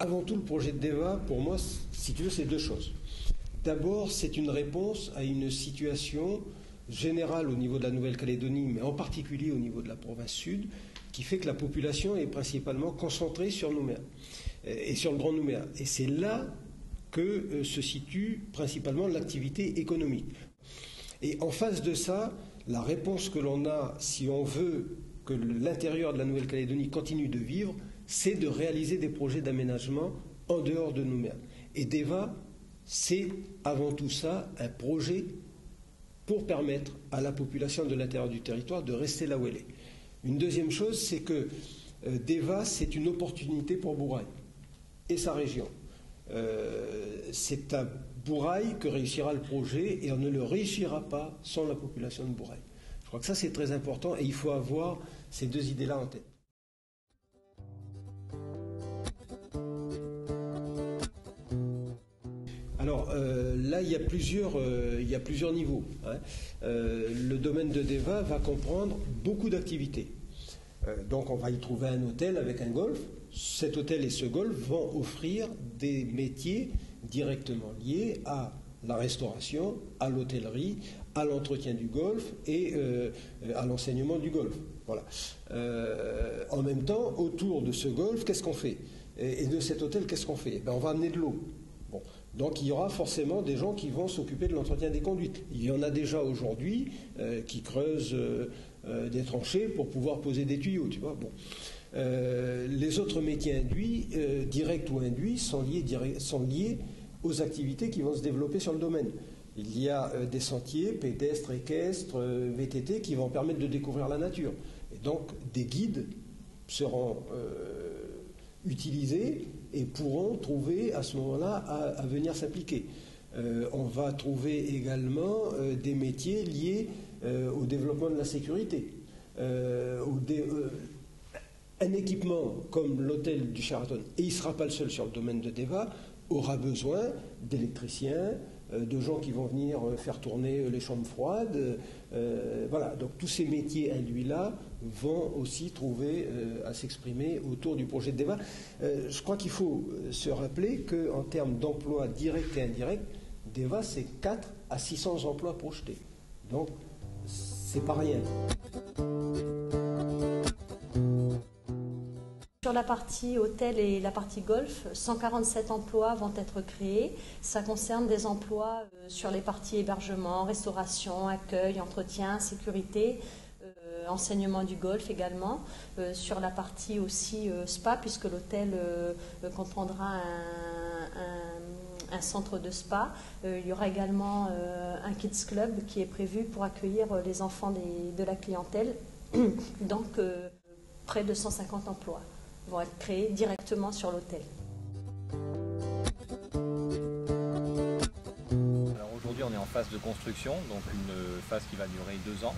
Avant tout, le projet de DEVA, pour moi, si tu veux, c'est deux choses. D'abord, c'est une réponse à une situation générale au niveau de la Nouvelle-Calédonie, mais en particulier au niveau de la province sud, qui fait que la population est principalement concentrée sur Nouméa et sur le Grand Nouméa. Et c'est là que se situe principalement l'activité économique. Et en face de ça, la réponse que l'on a, si on veut que l'intérieur de la Nouvelle-Calédonie continue de vivre, c'est de réaliser des projets d'aménagement en dehors de Nouméa. Et DEVA, c'est avant tout ça un projet pour permettre à la population de l'intérieur du territoire de rester là où elle est. Une deuxième chose, c'est que DEVA, c'est une opportunité pour Bourail et sa région. C'est à Bourail que réussira le projet et on ne le réussira pas sans la population de Bourail. Je crois que ça c'est très important et il faut avoir ces deux idées-là en tête. Alors là, il y a plusieurs niveaux. Hein. Le domaine de DEVA va comprendre beaucoup d'activités. Donc on va y trouver un hôtel avec un golf. Cet hôtel et ce golf vont offrir des métiers directement liés à la restauration, à l'hôtellerie, à l'entretien du golf et à l'enseignement du golf. Voilà. En même temps, autour de ce golf, qu'est-ce qu'on fait? Et de cet hôtel, qu'est-ce qu'on fait? On va amener de l'eau. Bon. Donc il y aura forcément des gens qui vont s'occuper de l'entretien des conduites. Il y en a déjà aujourd'hui qui creusent des tranchées pour pouvoir poser des tuyaux, tu vois. Bon. Les autres métiers induits, directs ou induits, sont liés aux activités qui vont se développer sur le domaine. Il y a des sentiers pédestres, équestres, VTT qui vont permettre de découvrir la nature. Et donc des guides seront utilisés et pourront trouver à ce moment-là à venir s'appliquer. On va trouver également des métiers liés au développement de la sécurité. Un équipement comme l'hôtel du Sheraton, et il ne sera pas le seul sur le domaine de DEVA, aura besoin d'électriciens, de gens qui vont venir faire tourner les chambres froides. Voilà, donc tous ces métiers induits-là vont aussi trouver à s'exprimer autour du projet de DEVA. Je crois qu'il faut se rappeler qu'en termes d'emplois directs et indirects, DEVA, c'est 4 à 600 emplois projetés. Donc, c'est pas rien. Sur la partie hôtel et la partie golf, 147 emplois vont être créés. Ça concerne des emplois sur les parties hébergement, restauration, accueil, entretien, sécurité, enseignement du golf également. Sur la partie aussi spa, puisque l'hôtel comprendra un centre de spa. Il y aura également un kids club qui est prévu pour accueillir les enfants de la clientèle. Donc près de 150 emplois vont être créés directement sur l'hôtel. Alors aujourd'hui on est en phase de construction, donc une phase qui va durer 2 ans.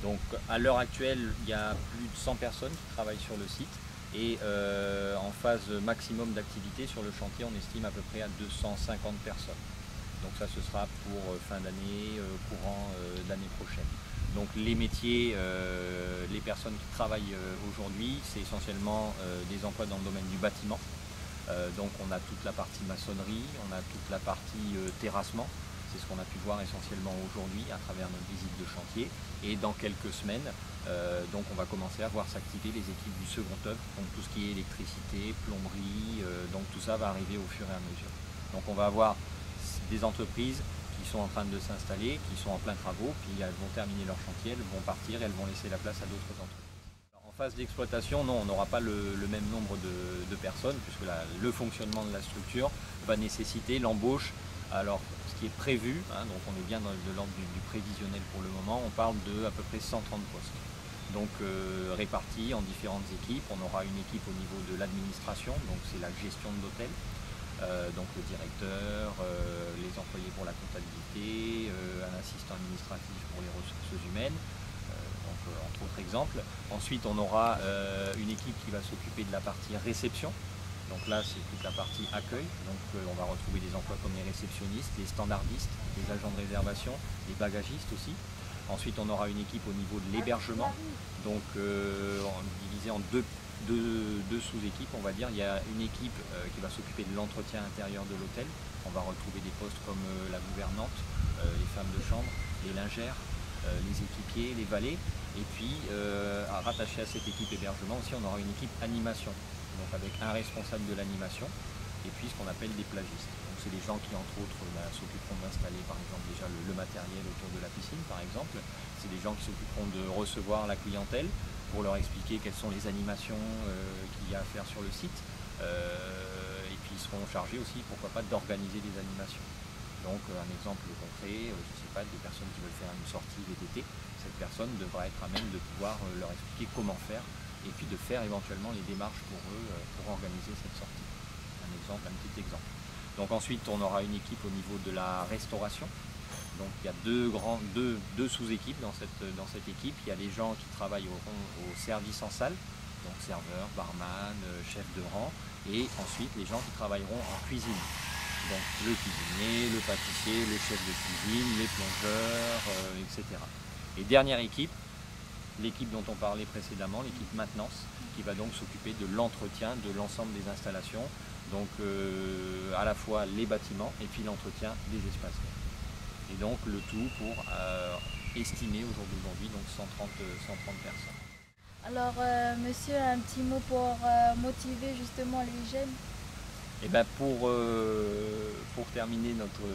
Donc à l'heure actuelle il y a plus de 100 personnes qui travaillent sur le site et en phase maximum d'activité sur le chantier on estime à peu près à 250 personnes. Donc ça ce sera pour fin d'année, courant d'année prochaine. Donc les métiers, les personnes qui travaillent aujourd'hui, c'est essentiellement des emplois dans le domaine du bâtiment. Donc on a toute la partie maçonnerie, on a toute la partie terrassement. C'est ce qu'on a pu voir essentiellement aujourd'hui à travers notre visite de chantier. Et dans quelques semaines, donc on va commencer à voir s'activer les équipes du second œuvre, donc tout ce qui est électricité, plomberie, donc tout ça va arriver au fur et à mesure. Donc on va avoir des entreprises qui sont en train de s'installer, qui sont en plein travaux, puis elles vont terminer leur chantier, elles vont partir, elles vont laisser la place à d'autres entreprises. Alors, en phase d'exploitation, non, on n'aura pas le même nombre de personnes, puisque le fonctionnement de la structure va nécessiter l'embauche. Alors, ce qui est prévu, hein, donc on est bien de l'ordre du prévisionnel pour le moment, on parle de à peu près 130 postes. Donc répartis en différentes équipes, on aura une équipe au niveau de l'administration, donc c'est la gestion de l'hôtel. Donc le directeur, les employés pour la comptabilité, un assistant administratif pour les ressources humaines, entre autres exemples. Ensuite on aura une équipe qui va s'occuper de la partie réception. Donc là c'est toute la partie accueil, donc on va retrouver des emplois comme les réceptionnistes, les standardistes, les agents de réservation, les bagagistes aussi. Ensuite, on aura une équipe au niveau de l'hébergement, donc divisée en deux sous-équipes, on va dire. Il y a une équipe qui va s'occuper de l'entretien intérieur de l'hôtel. On va retrouver des postes comme la gouvernante, les femmes de chambre, les lingères, les équipiers, les valets. Et puis, rattaché à cette équipe hébergement aussi, on aura une équipe animation, donc avec un responsable de l'animation, et puis ce qu'on appelle des plagistes. Donc c'est des gens qui, entre autres, s'occuperont d'installer, par exemple, déjà le matériel autour de la piscine, par exemple. C'est des gens qui s'occuperont de recevoir la clientèle pour leur expliquer quelles sont les animations qu'il y a à faire sur le site. Et puis ils seront chargés aussi, pourquoi pas, d'organiser des animations. Donc un exemple concret, je ne sais pas, des personnes qui veulent faire une sortie VTT, cette personne devra être à même de pouvoir leur expliquer comment faire et puis de faire éventuellement les démarches pour eux pour organiser cette sortie. Un petit exemple. Donc ensuite on aura une équipe au niveau de la restauration. Donc il y a deux sous-équipes dans cette équipe. Il y a les gens qui travaillent au service en salle, donc serveur, barman, chef de rang, et ensuite les gens qui travailleront en cuisine. Donc le cuisinier, le pâtissier, le chef de cuisine, les plongeurs, etc. Et dernière équipe, l'équipe dont on parlait précédemment, l'équipe maintenance, qui va donc s'occuper de l'entretien de l'ensemble des installations, donc à la fois les bâtiments et puis l'entretien des espaces verts. Et donc le tout pour estimer au jour d'aujourd'hui donc 130 personnes. Alors monsieur, un petit mot pour motiver justement les jeunes? Et ben pour terminer,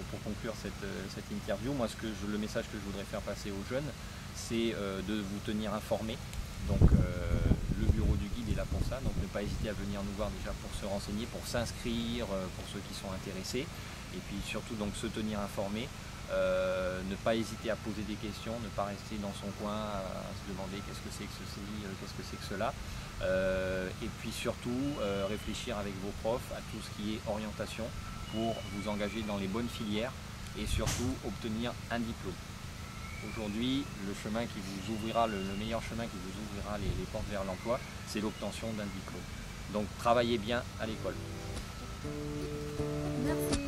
pour conclure cette interview, moi le message que je voudrais faire passer aux jeunes, c'est de vous tenir informés. Donc le bureau du guide est là pour ça, donc ne pas hésiter à venir nous voir déjà pour se renseigner, pour s'inscrire, pour ceux qui sont intéressés, et puis surtout donc se tenir informés, ne pas hésiter à poser des questions, ne pas rester dans son coin à se demander qu'est-ce que c'est que ceci, qu'est-ce que c'est que cela, et puis surtout réfléchir avec vos profs à tout ce qui est orientation pour vous engager dans les bonnes filières et surtout obtenir un diplôme. Aujourd'hui, le chemin qui vous ouvrira, le meilleur chemin qui vous ouvrira les portes vers l'emploi, c'est l'obtention d'un diplôme. Donc travaillez bien à l'école. Merci.